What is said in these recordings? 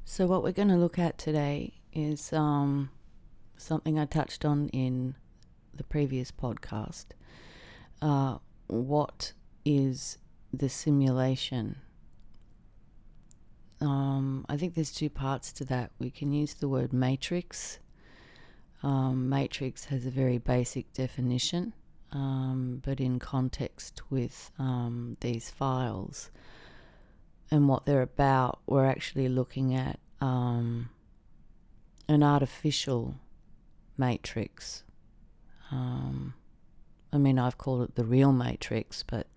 So what we're going to look at today is something I touched on in the previous podcast. What is the simulation? I think there's two parts to that. We can use the word matrix. Matrix has a very basic definition, but in context with these files and what they're about, we're actually looking at an artificial matrix. I've called it the real matrix, but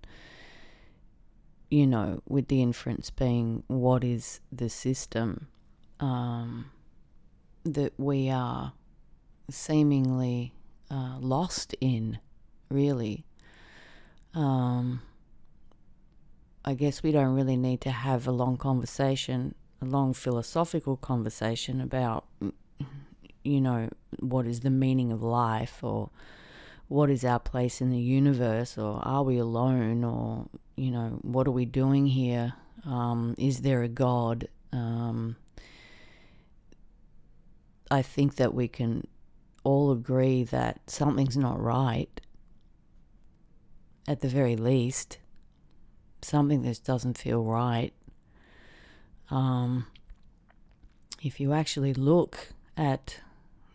with the inference being what is the system that we are seemingly lost in, really. I guess we don't really need to have a long philosophical conversation about, what is the meaning of life, or what is our place in the universe, or are we alone, or, what are we doing here? Is there a God? I think that we can all agree that something's not right, at the very least. Something that doesn't feel right. If you actually look at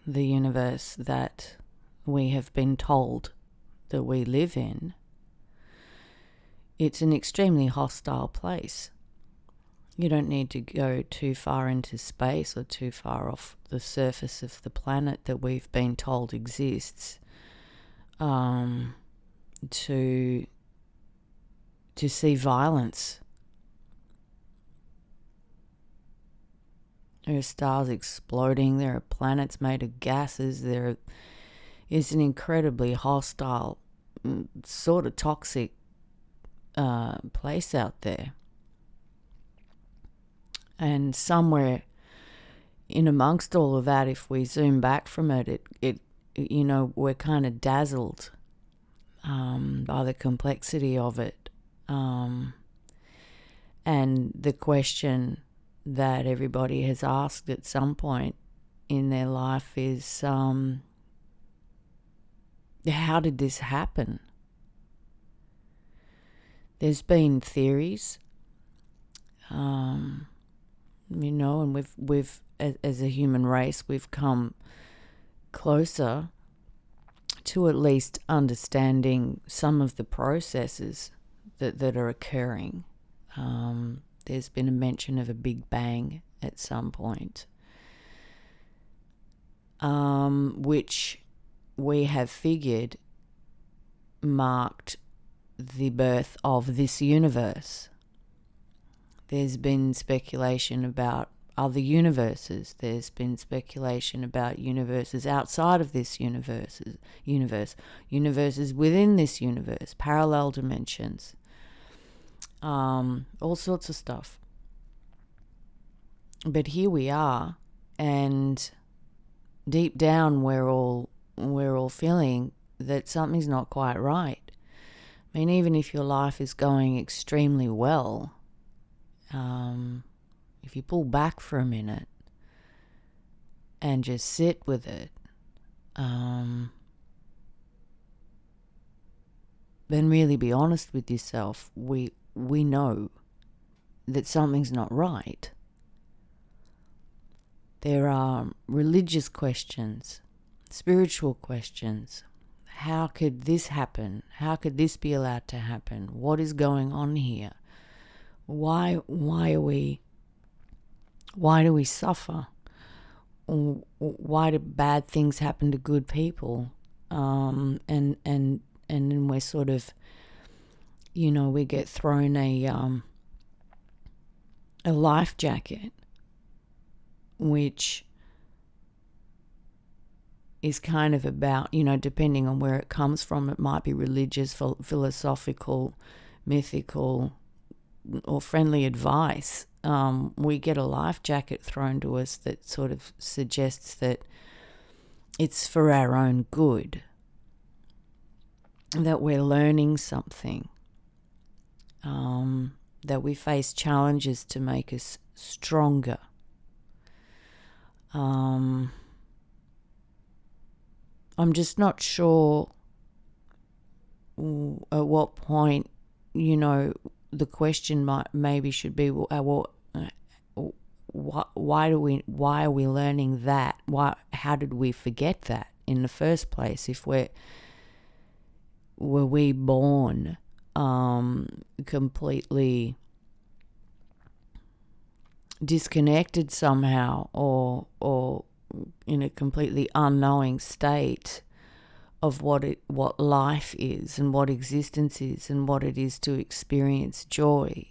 the universe that we have been told that we live in, it's an extremely hostile place. You don't need to go too far into space or too far off the surface of the planet that we've been told exists to see violence. There are stars exploding, there are planets made of gases, there is an incredibly hostile, sort of toxic place out there. And somewhere in amongst all of that, if we zoom back from it, we're kind of dazzled by the complexity of it. And the question that everybody has asked at some point in their life is, how did this happen? There's been theories, and we've as a human race, we've come closer to at least understanding some of the processes that are occurring. There's been a mention of a Big Bang at some point, which we have figured marked the birth of this universe. There's been speculation about other universes. There's been speculation about universes outside of this universe, universes within this universe, parallel dimensions, all sorts of stuff. But here we are, and deep down we're all feeling that something's not quite right. I mean, even if your life is going extremely well, if you pull back for a minute and just sit with it, then really be honest with yourself, we know that something's not right. There are religious questions, spiritual questions. How could this happen? How could this be allowed to happen? What is going on here? Why do we suffer? Why do bad things happen to good people? And then we're sort of, we get thrown a life jacket, which is kind of about, depending on where it comes from, it might be religious, philosophical, mythical, or friendly advice. We get a life jacket thrown to us that sort of suggests that it's for our own good, that we're learning something, that we face challenges to make us stronger, I'm just not sure at what point, the question maybe should be, why are we learning that? How did we forget that in the first place? If were we born completely disconnected somehow, or in a completely unknowing state of what life is and what existence is and what it is to experience joy.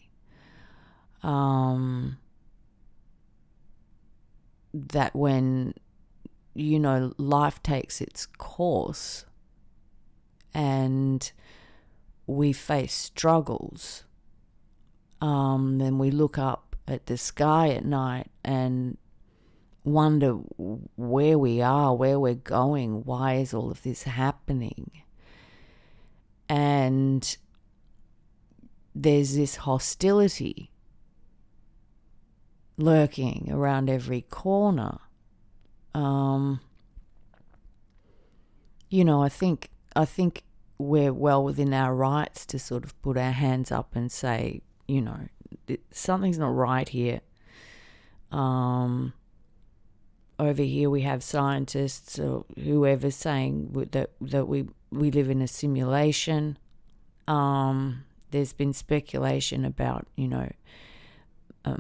That when, life takes its course and we face struggles, then we look up at the sky at night and wonder where we are, where we're going, why is all of this happening? And there's this hostility lurking around every corner. I think we're well within our rights to sort of put our hands up and say, something's not right here. Over here we have scientists or whoever saying that we live in a simulation. There's been speculation about,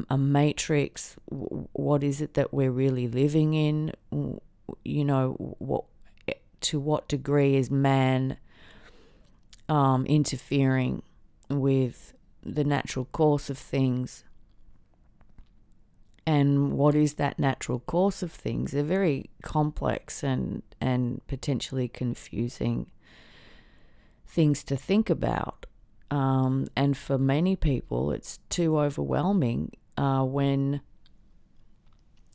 a matrix. What is it that we're really living in? To what degree is man interfering with the natural course of things? And what is that natural course of things? They're very complex and potentially confusing things to think about. And for many people, it's too overwhelming when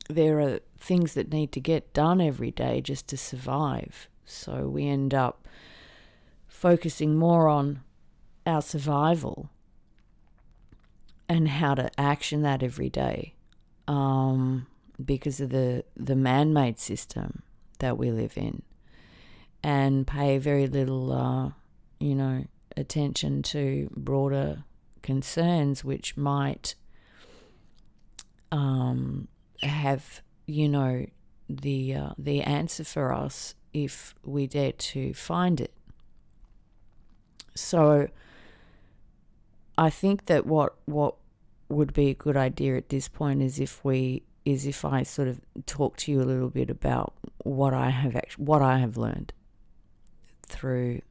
there are things that need to get done every day just to survive. So we end up focusing more on our survival and how to action that every day, because of the man-made system that we live in, and pay very little, attention to broader concerns which might have, the answer for us if we dare to find it. So I think that what would be a good idea at this point is if I sort of talk to you a little bit about what I have learned through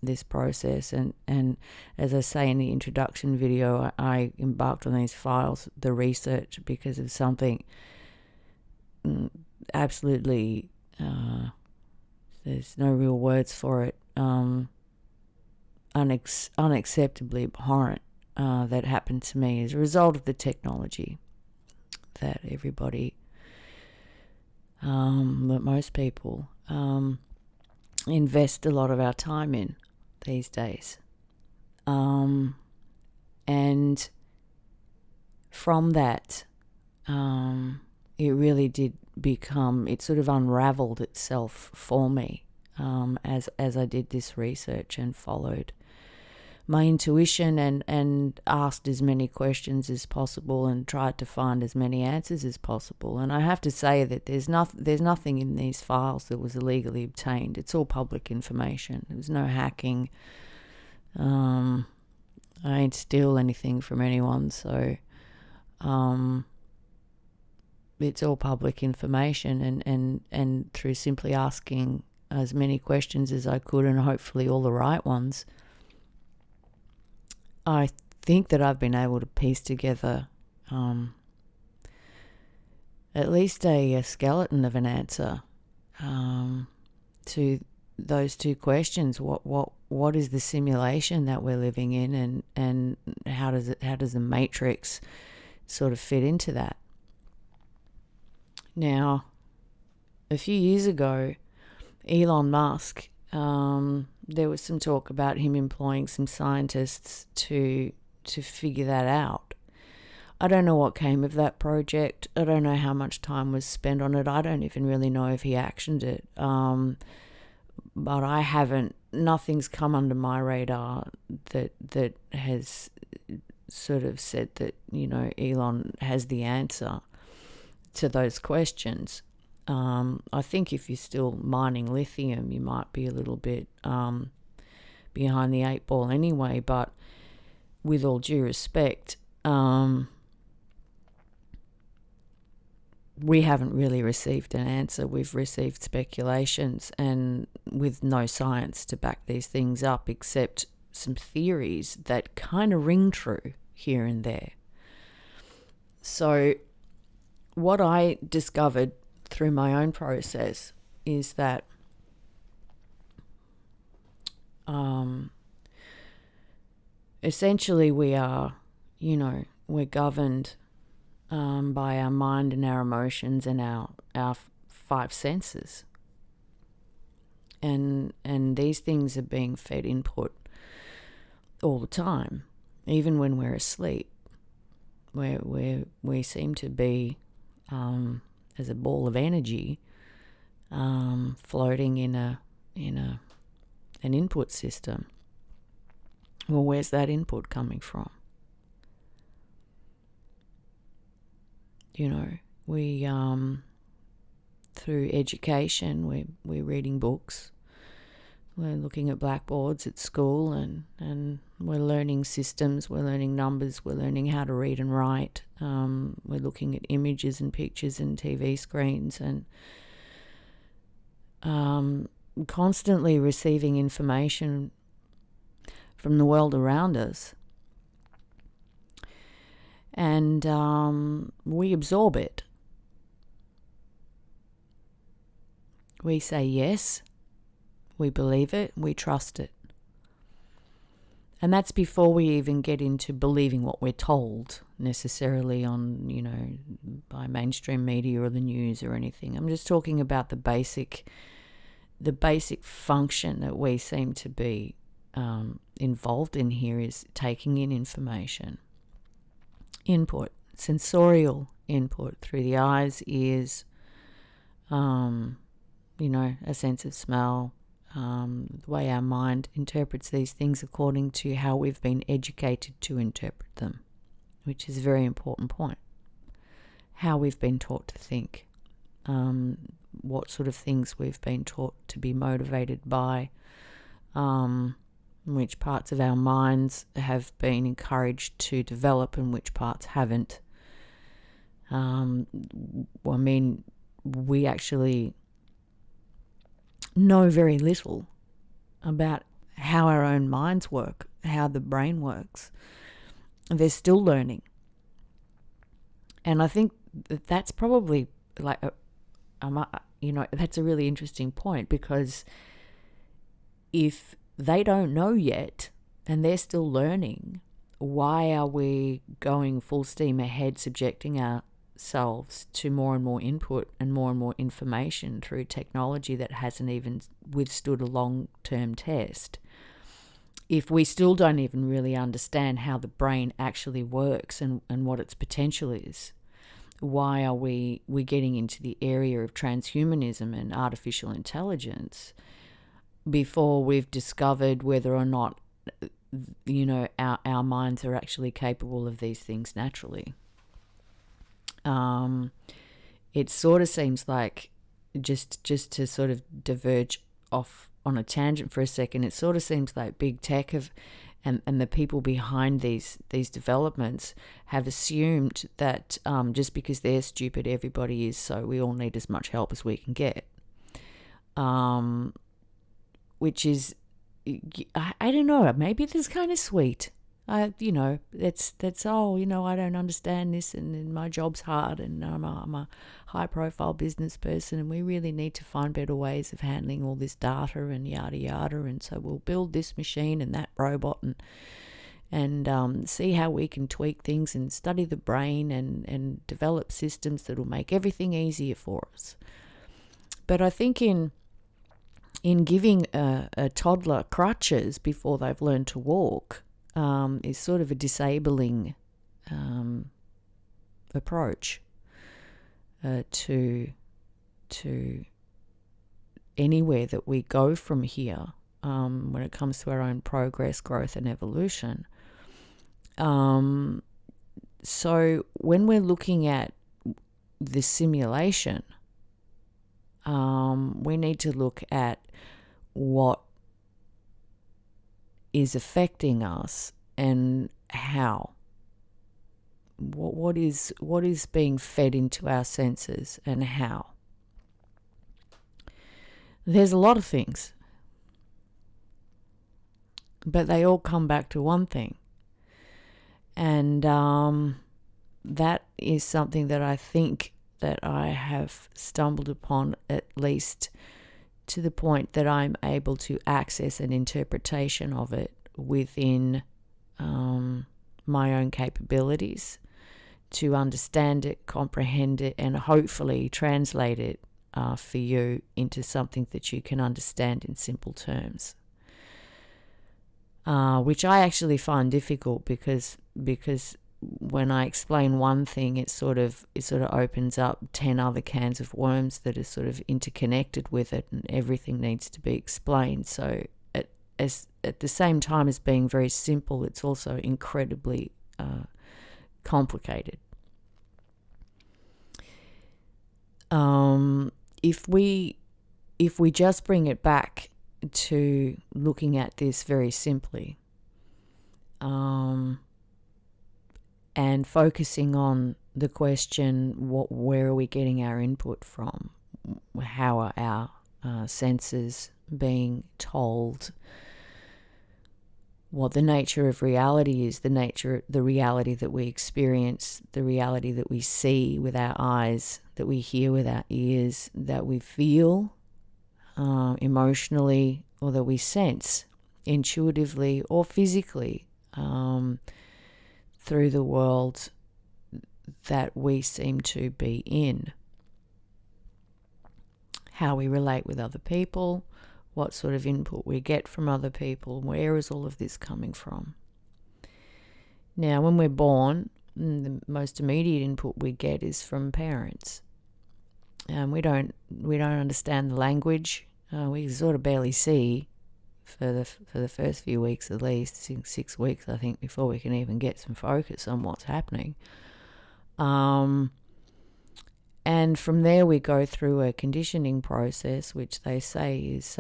this process, and as I say in the introduction video, I embarked on these files, the research, because of something absolutely there's no real words for it, unacceptably abhorrent that happened to me as a result of the technology that everybody, that most people invest a lot of our time in these days. And from that, it really did become, it sort of unraveled itself for me as I did this research and followed my intuition and asked as many questions as possible and tried to find as many answers as possible. And I have to say that there's nothing in these files that was illegally obtained. It's all public information. There was no hacking. I ain't steal anything from anyone, so it's all public information, and through simply asking as many questions as I could, and hopefully all the right ones, I think that I've been able to piece together at least a skeleton of an answer to those two questions. What is the simulation that we're living in, and how does the matrix sort of fit into that? Now, a few years ago, Elon Musk, there was some talk about him employing some scientists to figure that out. I don't know what came of that project. I don't know how much time was spent on it. I don't even really know if he actioned it. But I haven't, nothing's come under my radar that has sort of said that, Elon has the answer to those questions. I think if you're still mining lithium, you might be a little bit behind the eight ball anyway, but with all due respect, we haven't really received an answer. We've received speculations and with no science to back these things up, except some theories that kind of ring true here and there. So what I discovered through my own process is that essentially we are, we're governed by our mind and our emotions and our five senses. And these things are being fed input all the time, even when we're asleep, where we seem to be as a ball of energy floating in an input system. Well, where's that input coming from? We through education, we're reading books, we're looking at blackboards at school, and we're learning systems, we're learning numbers, we're learning how to read and write. We're looking at images and pictures and TV screens, and constantly receiving information from the world around us. And we absorb it. We say yes, we believe it, we trust it. And that's before we even get into believing what we're told necessarily on, by mainstream media or the news or anything. I'm just talking about the basic function that we seem to be involved in here is taking in information. Input, sensorial input through the eyes, ears, a sense of smell, the way our mind interprets these things according to how we've been educated to interpret them, which is a very important point. How we've been taught to think, what sort of things we've been taught to be motivated by, which parts of our minds have been encouraged to develop and which parts haven't. We actually know very little about how our own minds work, how the brain works. They're still learning. And I think that's probably that's a really interesting point, because if they don't know yet and they're still learning, why are we going full steam ahead, subjecting ourselves to more and more input and more information through technology that hasn't even withstood a long-term test? If we still don't even really understand how the brain actually works and what its potential is, why are we getting into the area of transhumanism and artificial intelligence before we've discovered whether or not our minds are actually capable of these things naturally? It sort of seems like, just to sort of diverge off on a tangent for a second, it sort of seems like big tech and the people behind these developments have assumed that just because they're stupid, everybody is, so we all need as much help as we can get. Which is, I don't know, maybe that's kind of sweet. I don't understand this, and my job's hard, and I'm a high-profile business person, and we really need to find better ways of handling all this data and yada yada, and so we'll build this machine and that robot and see how we can tweak things and study the brain and develop systems that will make everything easier for us. But I think in giving a toddler crutches before they've learned to walk is sort of a disabling approach to anywhere that we go from here, when it comes to our own progress, growth, and evolution. So when we're looking at the simulation, we need to look at what is affecting us and how. What is being fed into our senses and how. There's a lot of things, but they all come back to one thing. And that is something that I think that I have stumbled upon, at least to the point that I'm able to access an interpretation of it within my own capabilities to understand it, comprehend it, and hopefully translate it for you into something that you can understand in simple terms. Which I actually find difficult because when I explain one thing, it sort of opens up 10 other cans of worms that are sort of interconnected with it, and everything needs to be explained. So at the same time as being very simple, it's also incredibly complicated. If we just bring it back to looking at this very simply, and focusing on the question, where are we getting our input from? How are our senses being told what the nature of reality is, the reality that we experience, the reality that we see with our eyes, that we hear with our ears, that we feel emotionally, or that we sense intuitively or physically through the world that we seem to be in. How we relate with other people, what sort of input we get from other people, where is all of this coming from? Now, when we're born, the most immediate input we get is from parents. We don't understand the language. We sort of barely see for the first few weeks, at least 6 weeks, I think, before we can even get some focus on what's happening. And from there we go through a conditioning process, which they say is,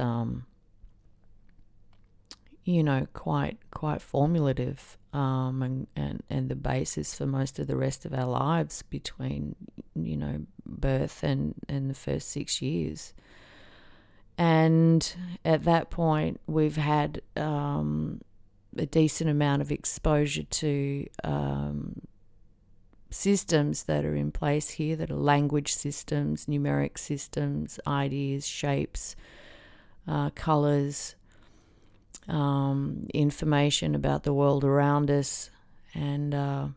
quite formulative, and the basis for most of the rest of our lives between, birth and the first 6 years. And at that point, we've had a decent amount of exposure to systems that are in place here, that are language systems, numeric systems, ideas, shapes, colours, information about the world around us. And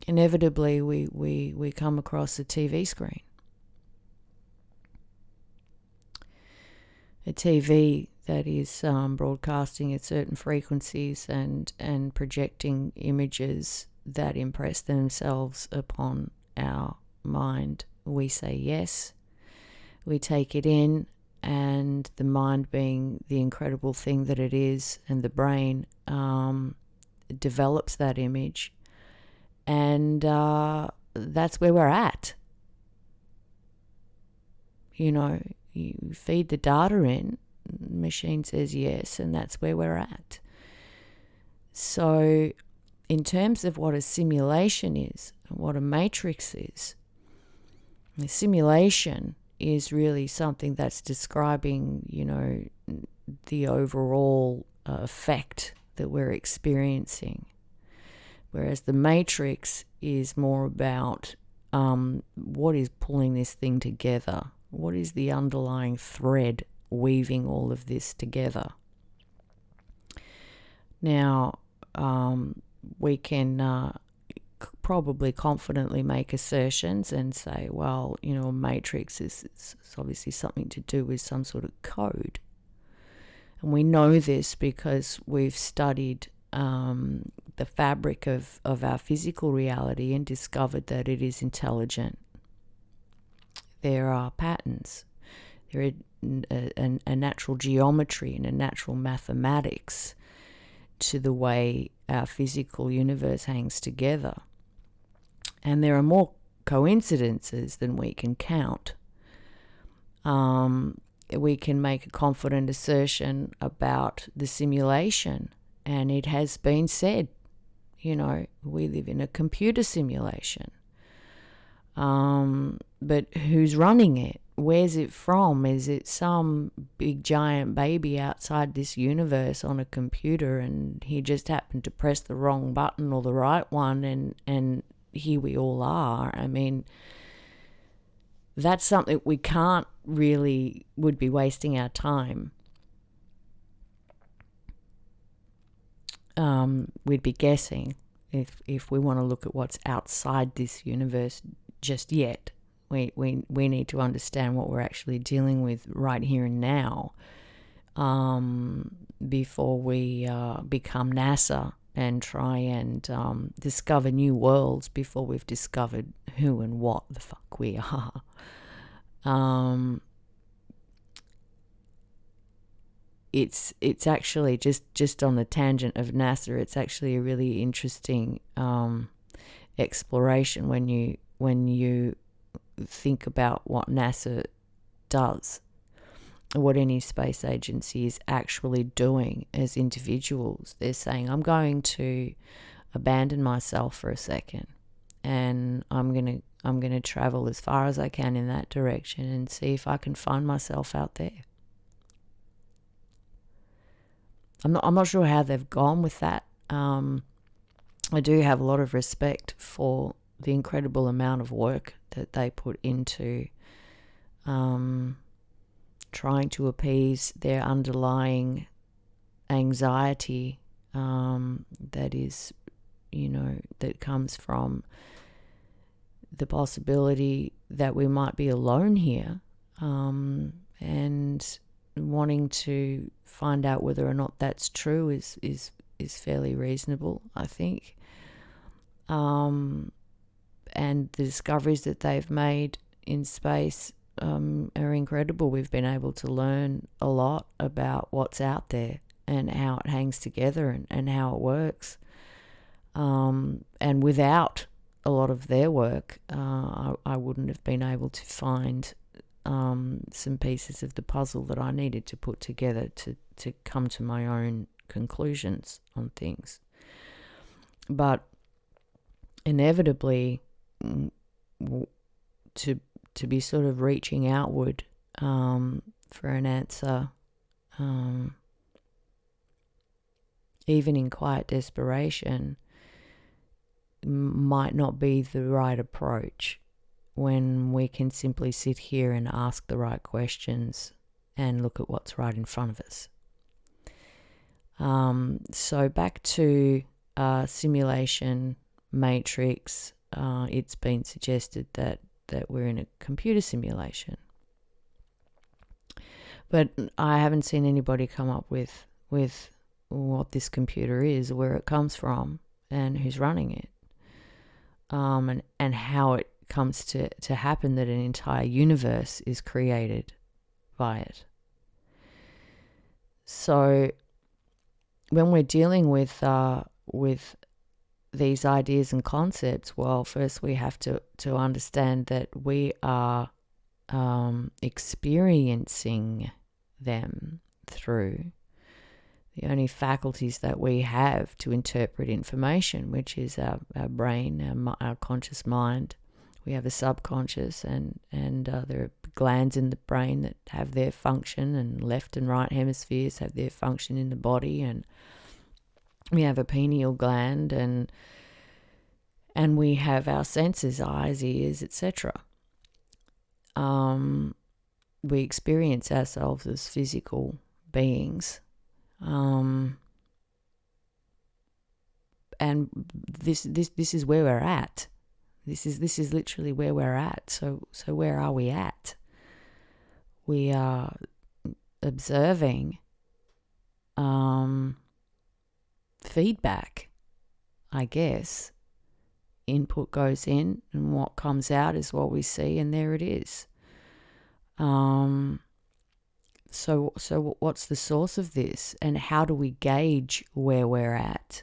inevitably we come across a TV screen. A TV that is broadcasting at certain frequencies and projecting images that impress themselves upon our mind. We say yes, we take it in, and the mind, being the incredible thing that it is, and the brain develops that image, and that's where we're at. You feed the data in, the machine says yes, and that's where we're at. So in terms of what a simulation is, what a matrix is, a simulation is really something that's describing, the overall effect that we're experiencing. Whereas the matrix is more about what is pulling this thing together. What is the underlying thread weaving all of this together? Now, we can probably confidently make assertions and say, well, a matrix is it's obviously something to do with some sort of code. And we know this because we've studied the fabric of our physical reality and discovered that it is intelligent. There are patterns. There is a natural geometry and a natural mathematics to the way our physical universe hangs together. And there are more coincidences than we can count. We can make a confident assertion about the simulation, and it has been said, we live in a computer simulation. But who's running it? Where's it from? Is it some big giant baby outside this universe on a computer, and he just happened to press the wrong button or the right one, and here we all are? I mean, that's something we can't really, would be wasting our time. We'd be guessing if we want to look at what's outside this universe just yet. We need to understand what we're actually dealing with right here and now, before we become NASA and try and discover new worlds before we've discovered who and what the fuck we are. It's actually just on the tangent of NASA. It's actually a really interesting exploration when you think about what NASA does, what any space agency is actually doing as individuals. They're saying, I'm going to abandon myself for a second, and I'm gonna travel as far as I can in that direction and see if I can find myself out there. I'm not sure how they've gone with that. I do have a lot of respect for the incredible amount of work that they put into trying to appease their underlying anxiety, that is, that comes from the possibility that we might be alone here, and wanting to find out whether or not that's true is fairly reasonable, I think. And the discoveries that they've made in space are incredible. We've been able to learn a lot about what's out there and how it hangs together and how it works. And without a lot of their work, I wouldn't have been able to find some pieces of the puzzle that I needed to put together to come to my own conclusions on things. But inevitably, to be sort of reaching outward for an answer, even in quiet desperation, might not be the right approach when we can simply sit here and ask the right questions and look at what's right in front of us. So back to simulation matrix, it's been suggested that we're in a computer simulation. But I haven't seen anybody come up with what this computer is, where it comes from, and who's running it, and how it comes to happen that an entire universe is created by it. So when we're dealing with these ideas and concepts, well, first we have to understand that we are experiencing them through the only faculties that we have to interpret information, which is our brain, our conscious mind. We have a subconscious, and there are glands in the brain that have their function, and left and right hemispheres have their function in the body, and we have a pineal gland, and we have our senses, eyes, ears, etc. We experience ourselves as physical beings, and this is where we're at. This is literally where we're at. So where are we at? We are observing feedback I guess. Input goes in and what comes out is what we see, and there it is. So what's the source of this, and how do we gauge where we're at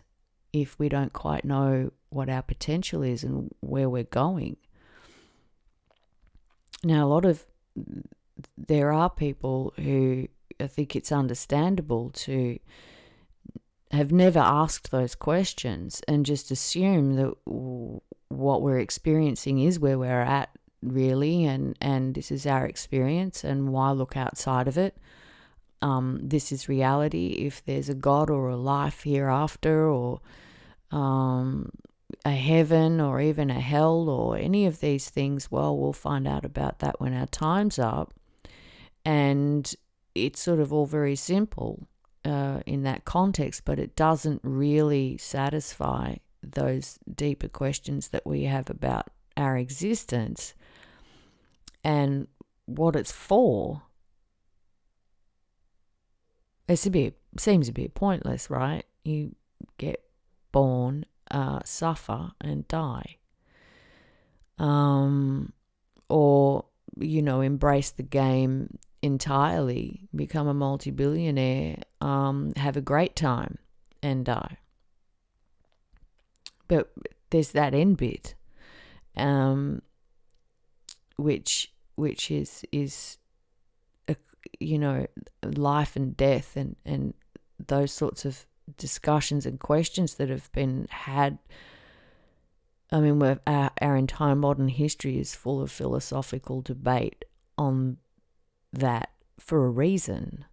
if we don't quite know what our potential is and where we're going? Now, there are people who, I think it's understandable to have never asked those questions and just assume that what we're experiencing is where we're at, really, and this is our experience, and why look outside of it? This is reality. If there's a God or a life hereafter, or a heaven, or even a hell, or any of these things, well, we'll find out about that when our time's up. And it's sort of all very simple in that context, but it doesn't really satisfy those deeper questions that we have about our existence and what it's for. Seems a bit pointless, right? You get born, suffer, and die. Or, embrace the game entirely, become a multi-billionaire, have a great time, and die. But there's that end bit, which is life and death, and those sorts of discussions and questions that have been had. I mean, our entire modern history is full of philosophical debate on that for a reason,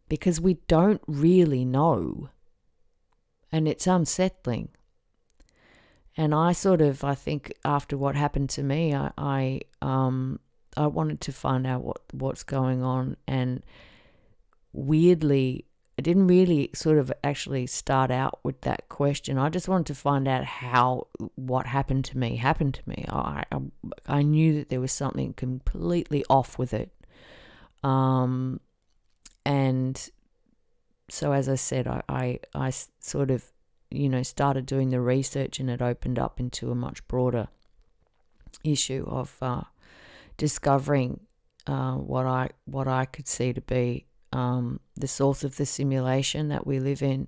because we don't really know, and it's unsettling. And I think after what happened to me, I wanted to find out what's going on, and weirdly, I didn't really sort of actually start out with that question. I just wanted to find out how what happened to me. I knew that there was something completely off with it. And so, as I said, I sort of, started doing the research, and it opened up into a much broader issue of discovering what I could see to be the source of the simulation that we live in,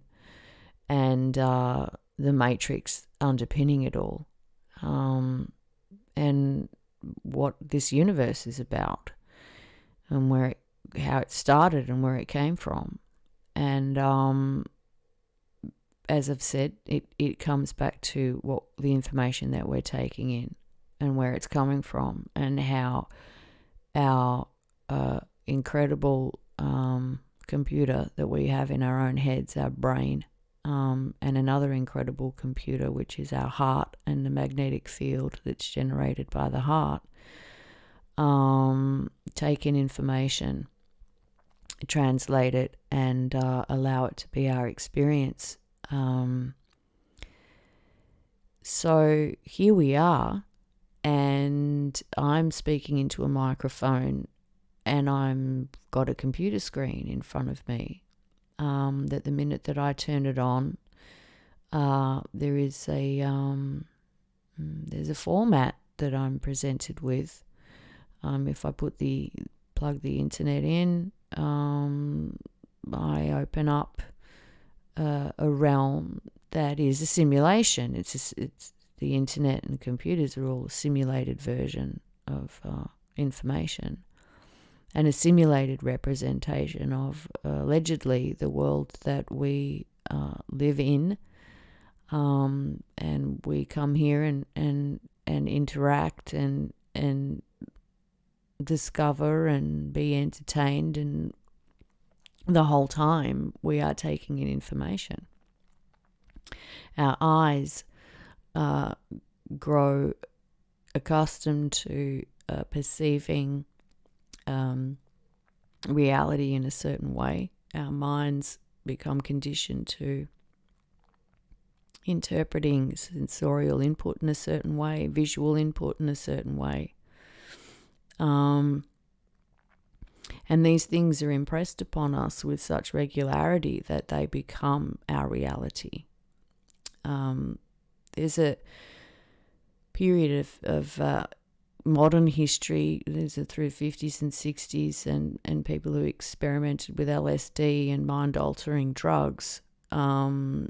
and the matrix underpinning it all, and what this universe is about, and how it started and where it came from. And as I've said, it comes back to what the information that we're taking in and where it's coming from, and how our incredible computer that we have in our own heads, our brain, and another incredible computer, which is our heart and the magnetic field that's generated by the heart, take in information, translate it, and allow it to be our experience. So here we are, and I'm speaking into a microphone, and I'm got a computer screen in front of me. That the minute that I turn it on, there's a format that I'm presented with. If I plug the internet in, I open up a realm that is a simulation. It's the internet and computers are all a simulated version of information, and a simulated representation of allegedly the world that we live in. And we come here and interact and discover and be entertained, and the whole time we are taking in information. Our eyes grow accustomed to perceiving reality in a certain way. Our minds become conditioned to interpreting sensorial input in a certain way, visual input in a certain way. And these things are impressed upon us with such regularity that they become our reality. There's a period of modern history, through the 50s and 60s, and people who experimented with LSD and mind-altering drugs, who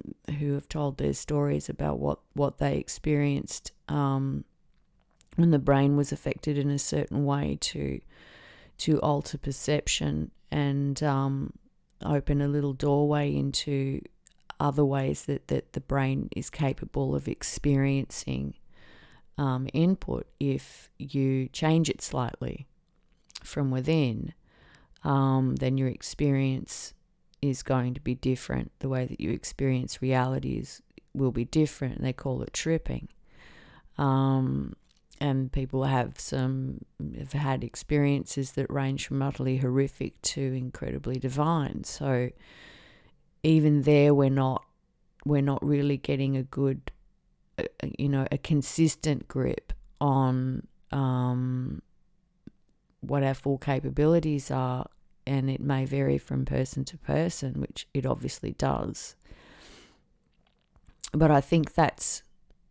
have told their stories about what they experienced when the brain was affected in a certain way to alter perception and open a little doorway into other ways that the brain is capable of experiencing input if you change it slightly from within. Then your experience is going to be different. The way that you experience reality will be different. They call it tripping. And people have had experiences that range from utterly horrific to incredibly divine. So even there, we're not really getting a good, a consistent grip on what our full capabilities are, and it may vary from person to person, which it obviously does. But I think that's,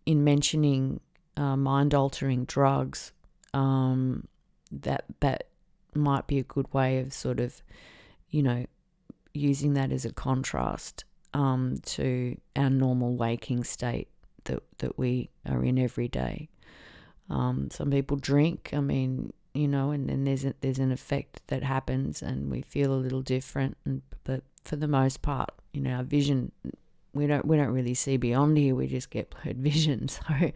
in mentioning mind-altering drugs, that might be a good way of sort of, using that as a contrast to our normal waking state that we are in every day. Some people drink, and then there's an effect that happens and we feel a little different, but for the most part, our vision, we don't really see beyond here, we just get blurred vision. So,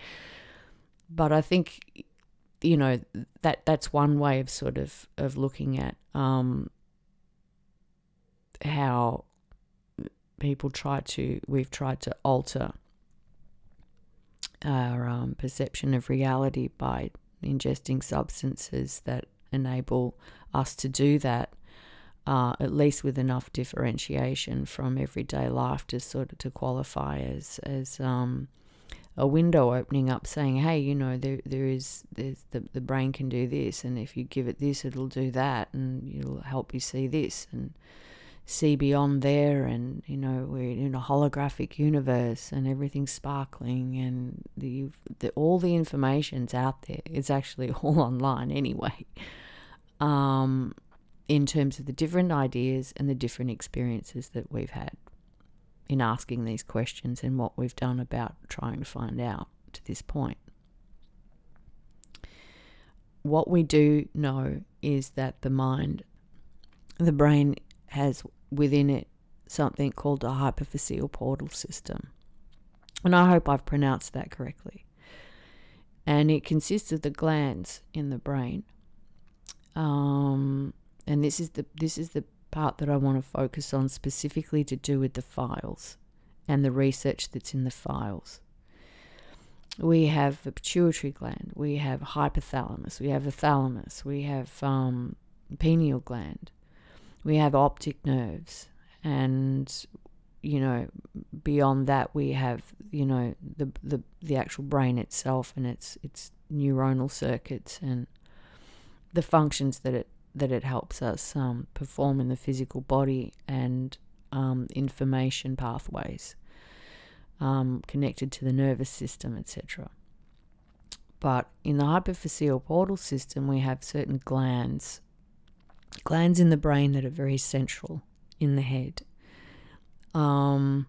but I think, that's one way of sort of looking at how we've tried to alter our perception of reality by ingesting substances that enable us to do that, at least with enough differentiation from everyday life to sort of to qualify as a window opening up, saying, hey, there's the brain can do this, and if you give it this, it'll do that, and it'll help you see this and see beyond there, and we're in a holographic universe and everything's sparkling, and all the information's out there. It's actually all online anyway, in terms of the different ideas and the different experiences that we've had in asking these questions and what we've done about trying to find out to this point. What we do know is that the brain has within it something called a hypophyseal portal system. And I hope I've pronounced that correctly. And it consists of the glands in the brain. And this is the part that I want to focus on, specifically to do with the files and the research that's in the files. We have the pituitary gland, we have hypothalamus, we have the thalamus, we have pineal gland, we have optic nerves, and beyond that we have the actual brain itself and its neuronal circuits and the functions that it helps us perform in the physical body, and information pathways connected to the nervous system, etc. But in the hypophyseal portal system, we have certain glands in the brain that are very central in the head. And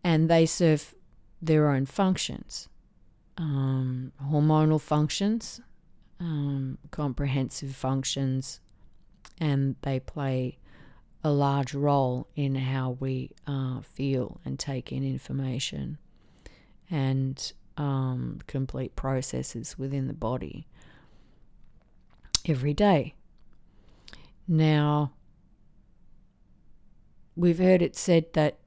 they serve their own functions, hormonal functions, comprehensive functions, and they play a large role in how we feel and take in information and complete processes within the body every day. Now, we've heard it said that,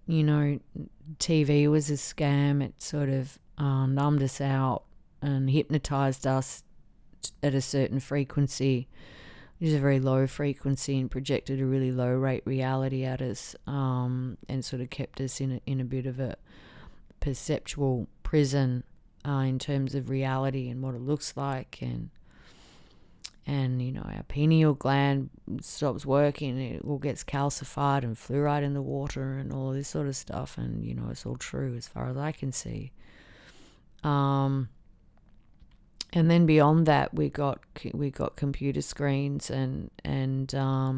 TV was a scam. It sort of numbed us out and hypnotized us at a certain frequency, which is a very low frequency, and projected a really low rate reality at us, and sort of kept us in a bit of a perceptual prison in terms of reality and what it looks like, and, our pineal gland stops working, it all gets calcified and fluoride in the water and all this sort of stuff. And, it's all true as far as I can see. And then beyond that, we got computer screens and kind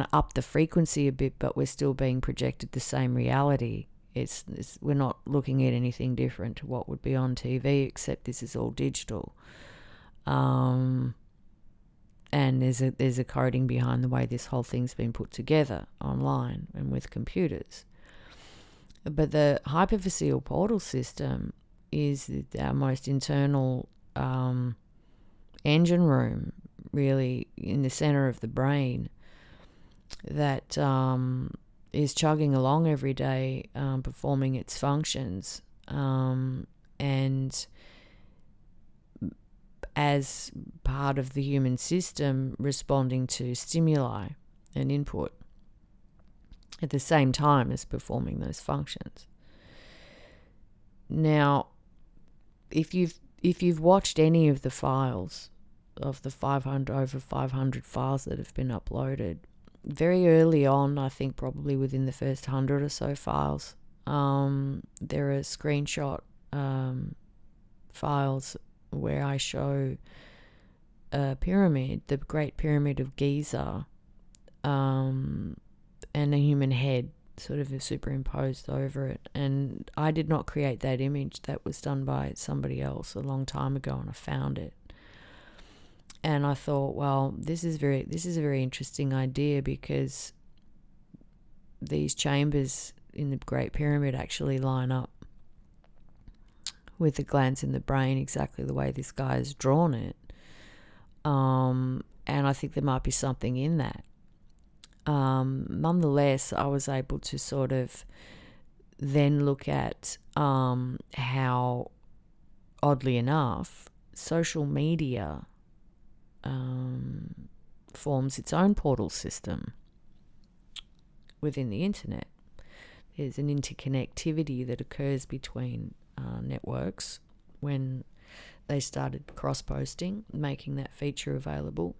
of up the frequency a bit, but we're still being projected the same reality. We're not looking at anything different to what would be on TV, except this is all digital. And there's a coding behind the way this whole thing's been put together online and with computers. But the hypophyseal portal system is our most internal engine room, really, in the center of the brain, that is chugging along every day, performing its functions, and as part of the human system, responding to stimuli and input at the same time as performing those functions. Now, if you've watched any of the files of the over 500 files that have been uploaded, very early on, I think probably within the first 100 or so files, there are screenshot files where I show a pyramid, the Great Pyramid of Giza, and a human head sort of superimposed over it. And I did not create that image. That was done by somebody else a long time ago, and I found it. And I thought, well, this is a very interesting idea, because these chambers in the Great Pyramid actually line up with the glands in the brain exactly the way this guy has drawn it. And I think there might be something in that. Nonetheless, I was able to sort of then look at how, oddly enough, social media forms its own portal system within the internet. There's an interconnectivity that occurs between networks when they started cross-posting, making that feature available.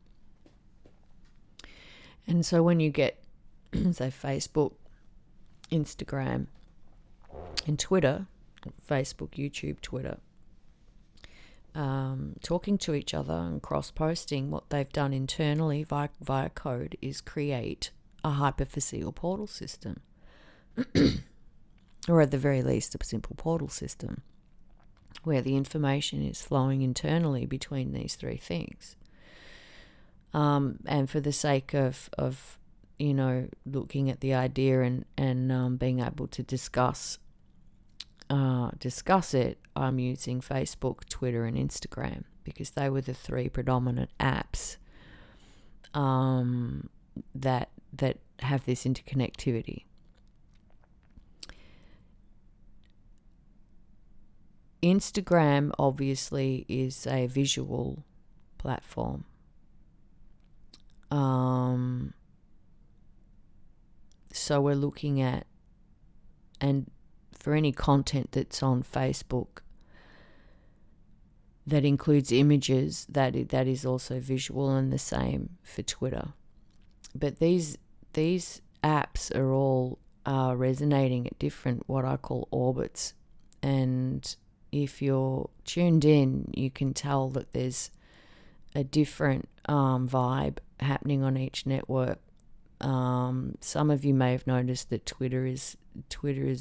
And so when you get, say, Facebook, Instagram, and Twitter, Facebook, YouTube, Twitter, talking to each other and cross-posting, what they've done internally via code is create a hypophyseal portal system. Or at the very least, a simple portal system where the information is flowing internally between these three things. And for the sake of looking at the idea and being able to discuss it, I'm using Facebook, Twitter, and Instagram, because they were the three predominant apps that have this interconnectivity. Instagram obviously is a visual platform. So we're looking at, and for any content that's on Facebook that includes images, that is also visual, and the same for Twitter. But these apps are all resonating at different, what I call, orbits. And if you're tuned in, you can tell that there's a different vibe happening on each network. Some of you may have noticed that Twitter is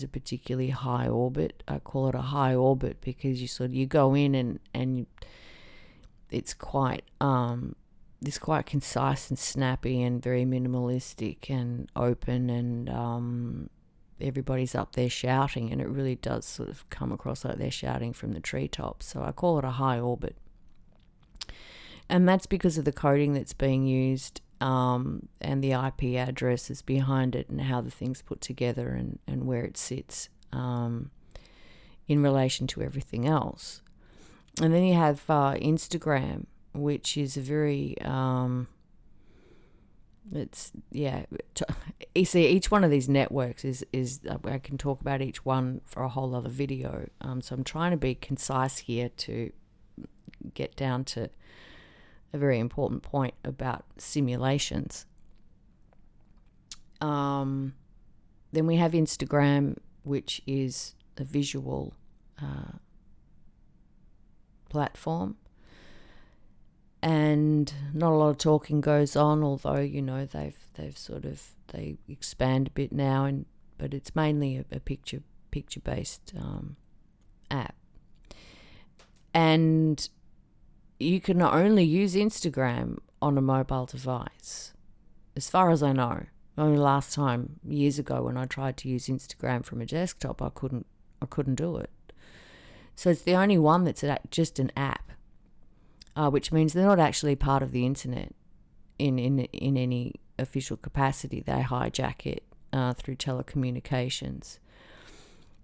a particularly high orbit. I call it a high orbit because you go in and it's quite concise and snappy and very minimalistic and open, and everybody's up there shouting, and it really does sort of come across like they're shouting from the treetops. So I call it a high orbit. And that's because of the coding that's being used, and the IP addresses behind it, and how the thing's put together, and where it sits in relation to everything else. And then you have Instagram, which is a very you see, each one of these networks is I can talk about each one for a whole other video. So I'm trying to be concise here to get down to a very important point about simulations. Then we have Instagram, which is a visual platform, and not a lot of talking goes on, although they expand a bit now, but it's mainly a picture based app. And you can only use Instagram on a mobile device, as far as I know. Only last time, years ago, when I tried to use Instagram from a desktop, I couldn't do it. So it's the only one that's just an app, which means they're not actually part of the internet in any official capacity. They hijack it through telecommunications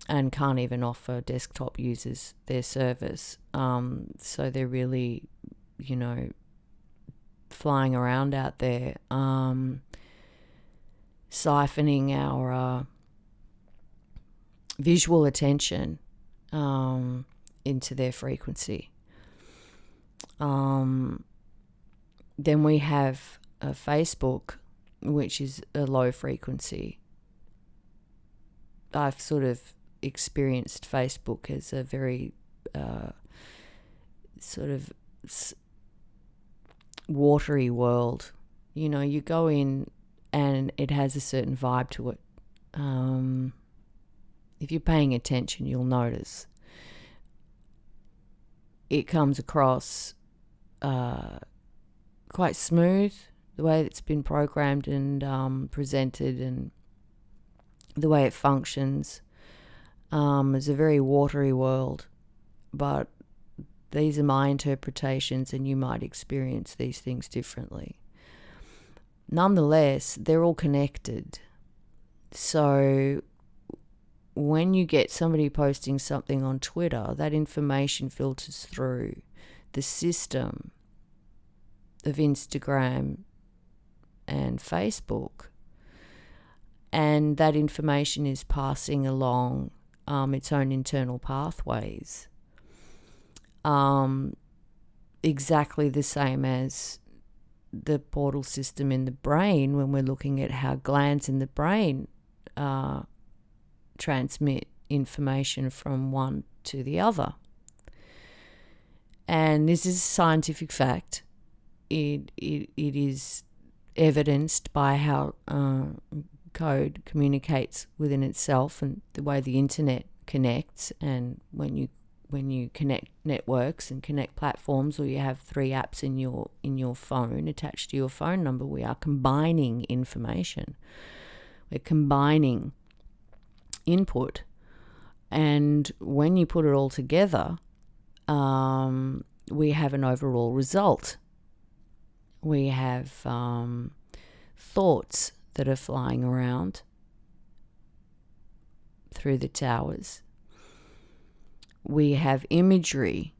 and can't even offer desktop users their service. So they're really, flying around out there, siphoning our visual attention into their frequency. Then we have Facebook, which is a low frequency. I've sort of experienced Facebook as a very watery world. You go in and it has a certain vibe to it. If you're paying attention, you'll notice it comes across quite smooth, the way it's been programmed and presented, and the way it functions. It's a very watery world, but these are my interpretations, and you might experience these things differently. Nonetheless, they're all connected. So when you get somebody posting something on Twitter, that information filters through the system of Instagram and Facebook, and that information is passing along its own internal pathways, exactly the same as the portal system in the brain, when we're looking at how glands in the brain transmit information from one to the other. And this is a scientific fact. It is evidenced by how code communicates within itself, and the way the internet connects. And when you connect networks and connect platforms, or you have 3 apps in your phone attached to your phone number, we are combining information. We're combining input, and when you put it all together, we have an overall result. We have thoughts that are flying around through the towers. We have imagery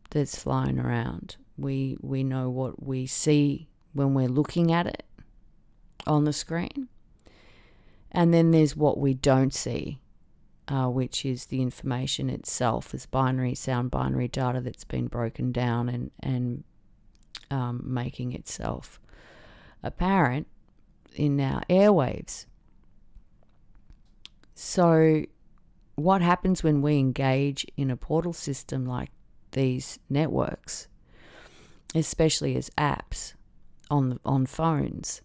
that's flying around. We know what we see when we're looking at it on the screen. And then there's what we don't see, which is the information itself, as binary data that's been broken down and making itself apparent in our airwaves. So what happens when we engage in a portal system like these networks, especially as apps on phones,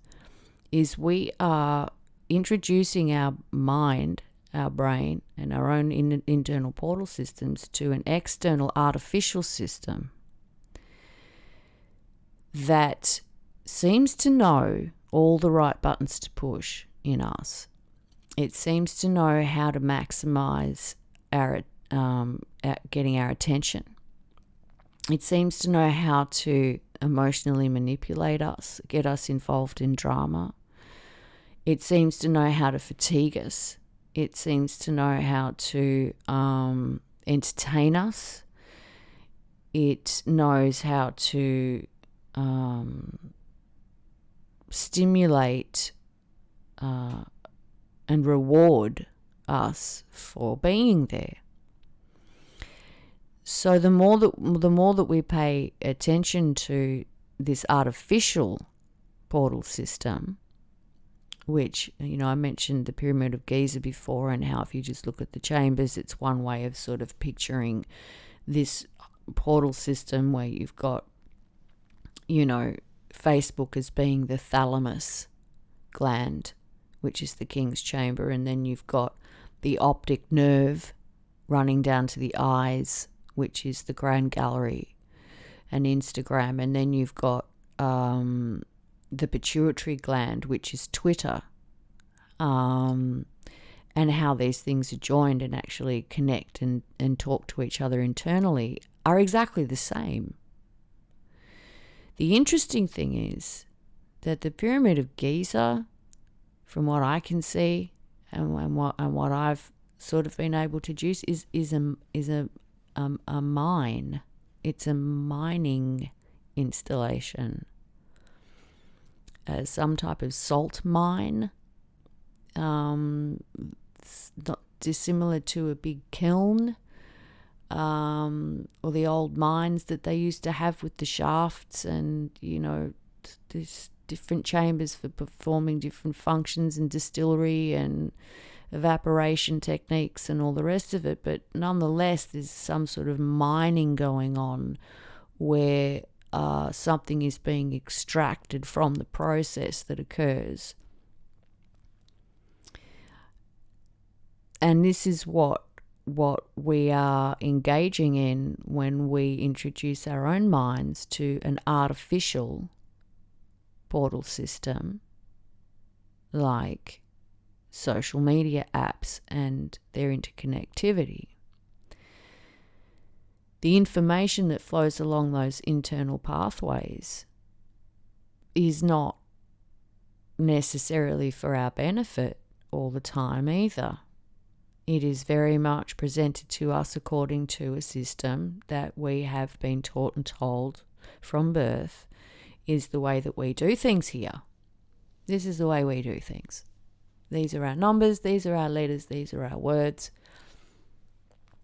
is we are introducing our mind, our brain, and our own internal portal systems to an external artificial system that seems to know all the right buttons to push in us. It seems to know how to maximize our getting our attention. It seems to know how to emotionally manipulate us, get us involved in drama. It seems to know how to fatigue us. It seems to know how to entertain us. It knows how to stimulate and reward us for being there. So the more that we pay attention to this artificial portal system, which, I mentioned the Pyramid of Giza before, and how if you just look at the chambers, it's one way of sort of picturing this portal system where you've got, Facebook as being the thalamus gland, which is the king's chamber, and then you've got the optic nerve running down to the eyes, which is the grand gallery and Instagram, and then you've got the pituitary gland, which is Twitter, and how these things are joined and actually connect and talk to each other internally are exactly the same. The interesting thing is that the Pyramid of Giza, from what I can see and what I've sort of been able to deduce, is a mine. It's a mining installation, some type of salt mine, not dissimilar to a big kiln, or the old mines that they used to have with the shafts, and there's different chambers for performing different functions, and distillery and evaporation techniques and all the rest of it. But nonetheless, there's some sort of mining going on where something is being extracted from the process that occurs. And this is what we are engaging in when we introduce our own minds to an artificial portal system like social media apps and their interconnectivity. The information that flows along those internal pathways is not necessarily for our benefit all the time either. It is very much presented to us according to a system that we have been taught and told from birth is the way that we do things here. This is the way we do things. These are our numbers, these are our letters, these are our words.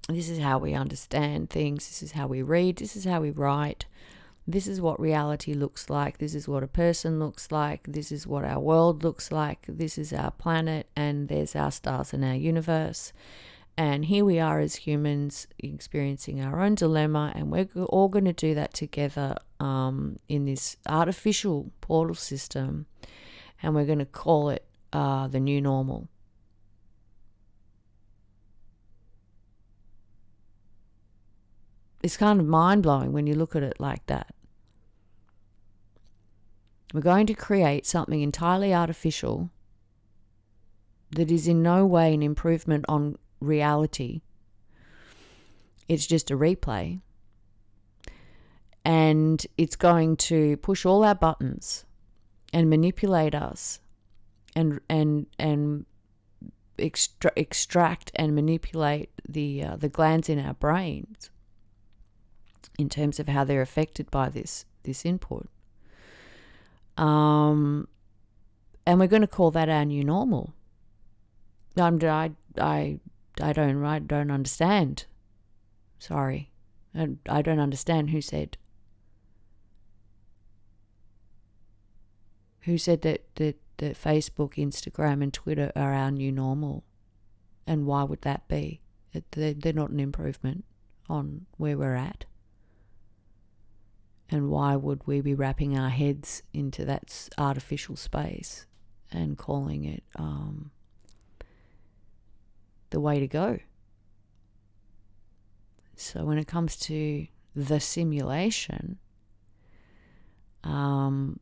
This is how we understand things, this is how we read, this is how we write. This is what reality looks like, this is what a person looks like, this is what our world looks like, this is our planet, and there's our stars and our universe. And here we are as humans experiencing our own dilemma, and we're all going to do that together in this artificial portal system, and we're going to call it the new normal. It's kind of mind-blowing when you look at it like that. We're going to create something entirely artificial that is in no way an improvement on reality. It's just a replay. And it's going to push all our buttons and manipulate us and extract and manipulate the glands in our brains in terms of how they're affected by this input. And we're going to call that our new normal. I don't understand. Sorry. I don't understand who said. Who said that Facebook, Instagram and Twitter are our new normal? And why would that be? They're not an improvement on where we're at. And why would we be wrapping our heads into that artificial space and calling it the way to go? So when it comes to the simulation, and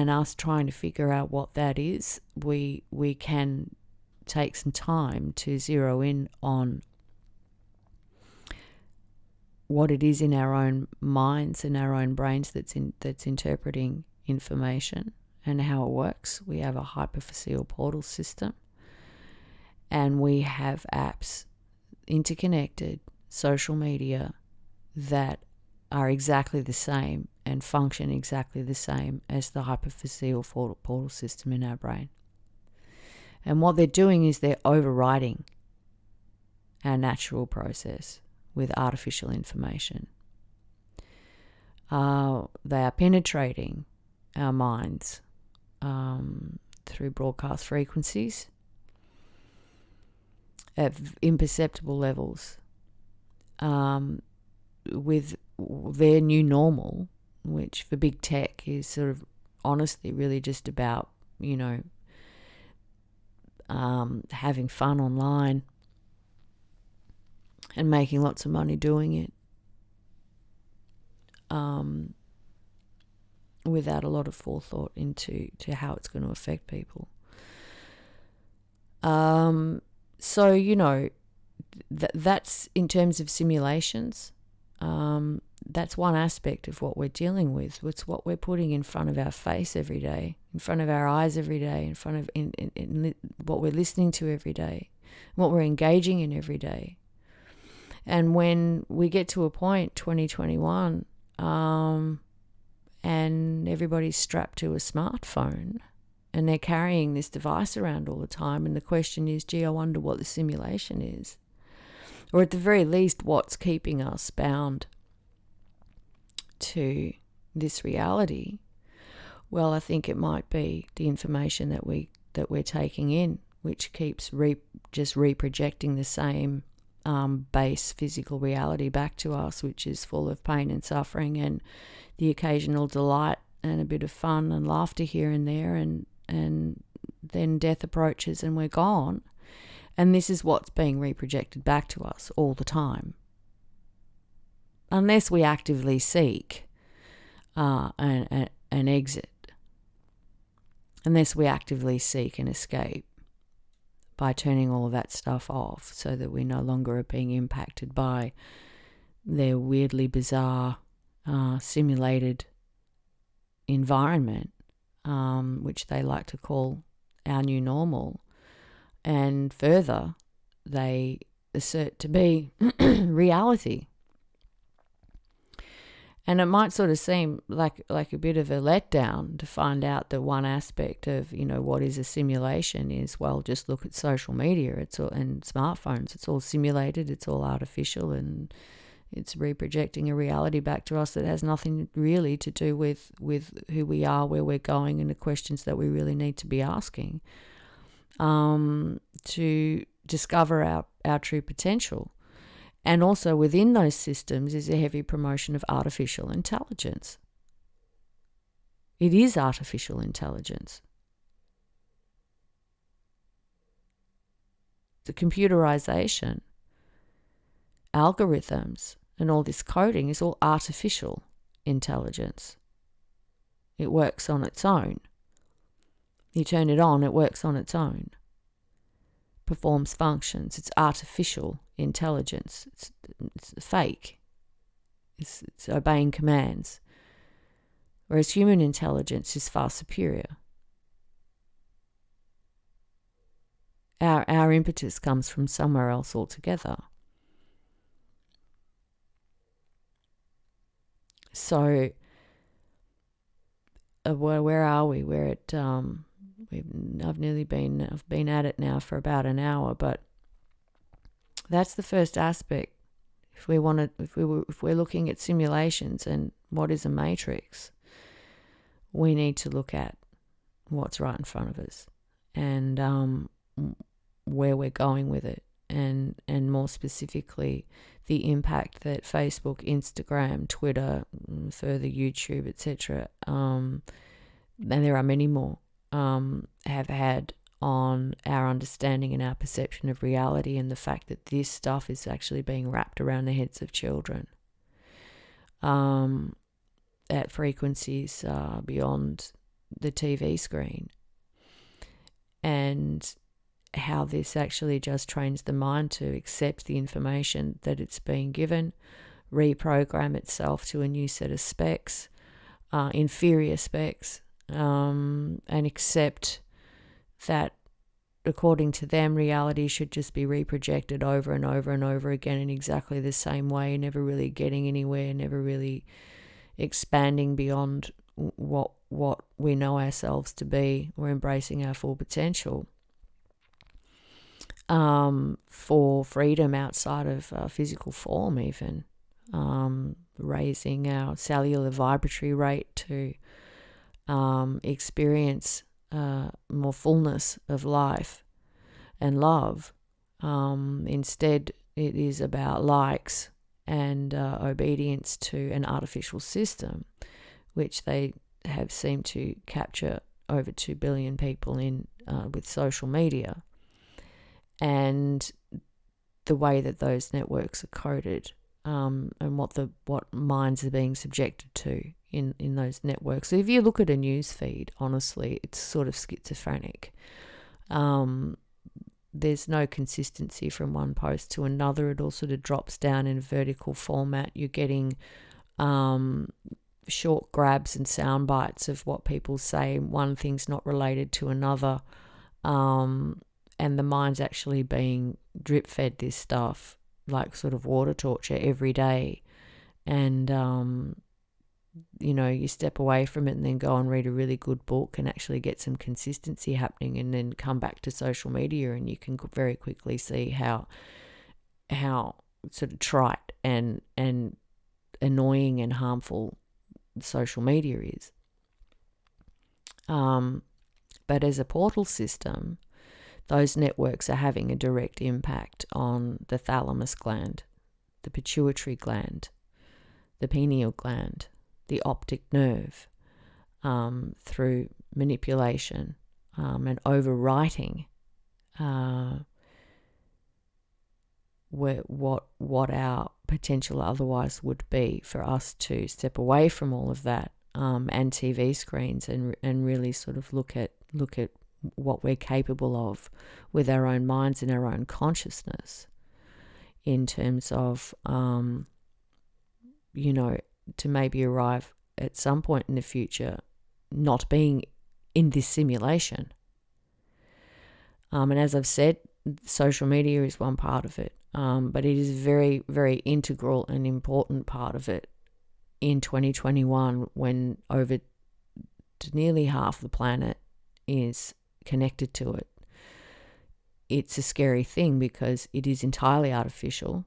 us trying to figure out what that is, we can take some time to zero in on what it is in our own minds and our own brains that's interpreting information and how it works. We have a hypophyseal portal system, and we have apps, interconnected social media, that are exactly the same and function exactly the same as the hypophyseal portal system in our brain. And what they're doing is they're overriding our natural process with artificial information. They are penetrating our minds through broadcast frequencies at imperceptible levels, with their new normal, which for big tech is sort of honestly really just about, having fun online and making lots of money doing it, without a lot of forethought into how it's going to affect people. So, that's in terms of simulations. That's one aspect of what we're dealing with. It's what we're putting in front of our face every day, in front of our eyes every day, in front of in what we're listening to every day, what we're engaging in every day. And when we get to a point, 2021, and everybody's strapped to a smartphone and they're carrying this device around all the time, and the question is, gee, I wonder what the simulation is. Or at the very least, what's keeping us bound to this reality? Well, I think it might be the information that we're taking in, which keeps just reprojecting the same base physical reality back to us, which is full of pain and suffering and the occasional delight and a bit of fun and laughter here and there, and then death approaches and we're gone. And this is what's being reprojected back to us all the time, unless we actively seek an exit, unless we actively seek an escape by turning all of that stuff off so that we no longer are being impacted by their weirdly bizarre simulated environment, which they like to call our new normal. And further, they assert to be reality. And it might sort of seem like a bit of a letdown to find out that one aspect of, what is a simulation is, well, just look at social media and smartphones. It's all simulated, it's all artificial, and it's reprojecting a reality back to us that has nothing really to do with who we are, where we're going, and the questions that we really need to be asking to discover our true potential. And also within those systems is a heavy promotion of artificial intelligence. It is artificial intelligence. The computerization, algorithms, and all this coding is all artificial intelligence. It works on its own. You turn it on, it works on its own. Performs functions. It's artificial intelligence. It's fake. It's obeying commands. Whereas human intelligence is far superior. Our impetus comes from somewhere else altogether. So, where are we? We're at I've been at it now for about an hour, but that's the first aspect. If we're looking at simulations and what is a matrix, we need to look at what's right in front of us and where we're going with it, and more specifically the impact that Facebook, Instagram, Twitter, further YouTube, etc., and there are many more, have had on our understanding and our perception of reality, and the fact that this stuff is actually being wrapped around the heads of children at frequencies beyond the TV screen, and how this actually just trains the mind to accept the information that it's being given, reprogram itself to a new set of specs, inferior specs, and accept that according to them, reality should just be reprojected over and over and over again in exactly the same way, never really getting anywhere, never really expanding beyond what we know ourselves to be, or embracing our full potential for freedom outside of physical form even. raising our cellular vibratory rate to experience more fullness of life and love. Instead, it is about likes and obedience to an artificial system, which they have seemed to capture over 2 billion people in with social media. And the way that those networks are coded, and what minds are being subjected to in those networks. So if you look at a news feed, honestly, it's sort of schizophrenic. There's no consistency from one post to another. It all sort of drops down in a vertical format. You're getting short grabs and sound bites of what people say. One thing's not related to another. And the mind's actually being drip fed this stuff like sort of water torture every day. And, you step away from it and then go and read a really good book and actually get some consistency happening, and then come back to social media and you can very quickly see how sort of trite and annoying and harmful social media is. But as a portal system, those networks are having a direct impact on the thalamus gland, the pituitary gland, the pineal gland, the optic nerve, through manipulation and overwriting what our potential otherwise would be for us to step away from all of that and TV screens and really sort of look at what we're capable of with our own minds and our own consciousness, in terms of to maybe arrive at some point in the future not being in this simulation. And as I've said, social media is one part of it, but it is a very, very integral and important part of it in 2021, when over nearly half the planet is connected to it. It's a scary thing because it is entirely artificial.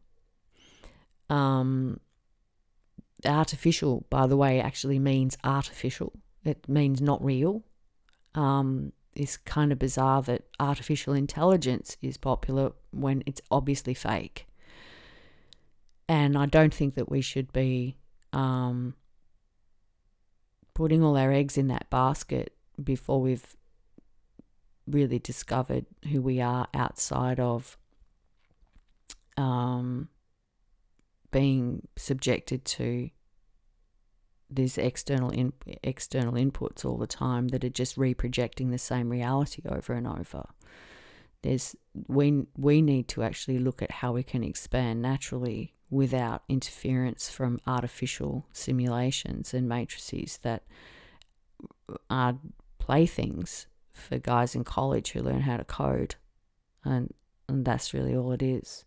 Artificial, by the way, actually means artificial. It means not real. It's kind of bizarre that artificial intelligence is popular when it's obviously fake. And I don't think that we should be putting all our eggs in that basket before we've really discovered who we are outside of being subjected to these external inputs all the time that are just reprojecting the same reality over and over. We need to actually look at how we can expand naturally without interference from artificial simulations and matrices that are playthings for guys in college who learn how to code, and that's really all it is.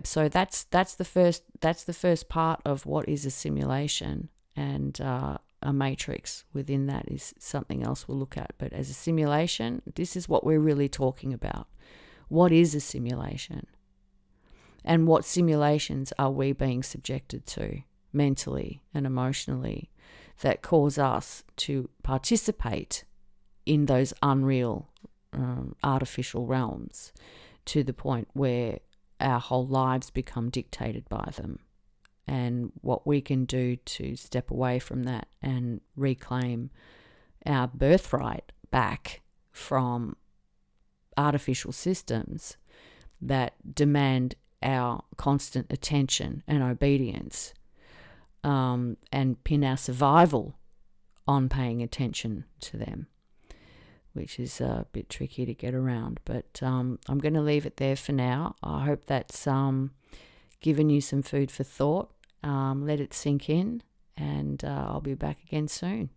So that's the first part of what is a simulation, and a matrix within that is something else we'll look at. But as a simulation, this is what we're really talking about. What is a simulation? And what simulations are we being subjected to mentally and emotionally that cause us to participate in those unreal, artificial realms, to the point where our whole lives become dictated by them, and what we can do to step away from that and reclaim our birthright back from artificial systems that demand our constant attention and obedience, and pin our survival on paying attention to them, which is a bit tricky to get around. But I'm going to leave it there for now. I hope that's given you some food for thought. Let it sink in, and I'll be back again soon.